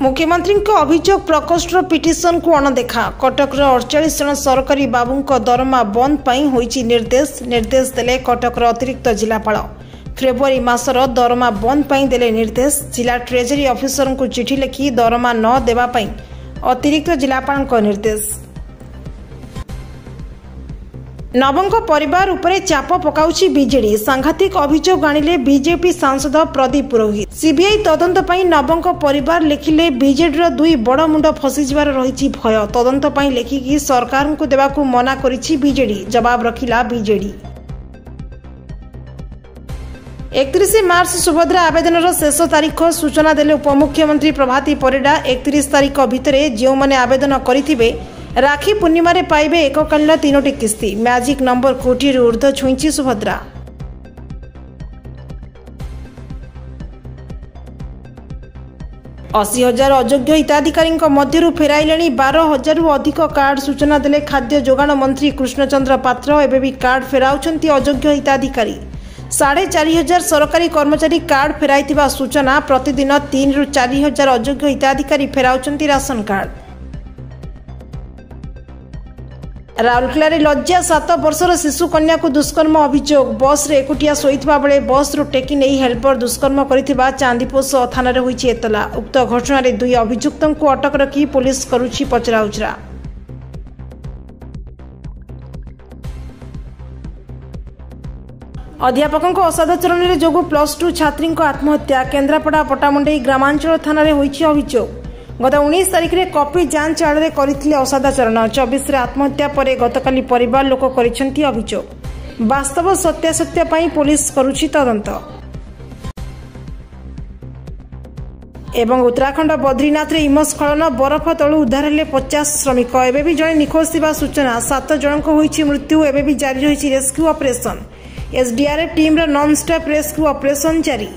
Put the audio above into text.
मुख्यमंत्री अभियोग प्रकोष्ठ पिटिशन को अणदेखा कटक 48 जन सरकारी बाबू दरमा बंद पर होईची निर्देश देले कटक अतिरिक्त जिलापाल। फेब्रुआरी मासर दरमा बंद पर देले निर्देश। जिला ट्रेजरी ऑफिसर को चिठी लिखि दरमा न देवा पई अतिरिक्त जिलापाल निर्देश। नवंक परिवार उपरे चाप पकाउछि बीजेडी। सांघातिक अभियोग आनिले बीजेपी सांसद प्रदीप पुरोहित। सीबीआई तदंत पई नवंक परिवार लिखिले बीजेडी दुई बड़ मुंड फसीजिबार रहिछि भय। तदंत पई लेखिकी सरकार को देबाकू मना करिछि बीजेडी। जवाब रखिला बीजेडी। 31 मार्च सुभद्रा आवेदन शेष तारीख सूचना देले उपमुख्यमंत्री प्रभाती परिडा। 31 तारीख भितरे जो माने आवेदन करिथिबे राखी पूर्णिमा रे पाइबे एककालीन 3टी किस्ती। मैजिक नंबर कोटी ऊर्ध्व छुईंची सुभद्रा। अशी 80,000 अयोग्य हिताधिकारी मध्यरु फेराइले 12,000 रु अधिक कार्ड। सूचना देले खाद्य जोगाण मंत्री कृष्णचंद्र पात्र। एबे भी कार्ड फेराउछंती अयोग्य हिताधिकारी। 4,500 सरकारी कर्मचारी कार्ड फेराइथिबा सूचना। प्रतिदिन 3 रु 4,000 अयोग्य हिताधिकारी फेराउछंती राशन कार्ड। राउरकेला लज्जा 7 वर्षर शिशु कन्या को दुष्कर्म अभियोग। बस रे एकुटिया शोइथिबा बेले बस रु टेकी नहीं हेल्पर दुष्कर्म करिथिबा चांदीपोष थाना रे होईछि एतला। उक्त घटना रे दुई अभियुक्तों को अटक रखी पुलिस करुछि पचराउचरा। अध्यापकों असादाचरण रे जोगु +2 छात्री आत्महत्या। केन्द्रापड़ा पटामुंडई ग्रामांचल थाना रे होईछि अभियोग। गत 19 तारिख रे कॉपी जांच आड़ करथिले असादाचरण। 24 रे आत्महत्या परे गतकाली परिवार लोक करिसेंती अभियोग। वास्तव सत्यासत्य पई पुलिस करुछि तदंत। एवं उत्तराखंड बद्रीनाथ रे हिमस्खलन बरफ तळु उद्धार हेले 50 श्रमिक। एबे भी जणे निखोज थिबा सूचना। 7 जनक होईछि मृत्यु। एबे भी जारी रहिछि रेस्क्यू ऑपरेशन। एसडीआरएफ टीम रो नॉन स्टॉप रेस्क्यू ऑपरेशन जारी।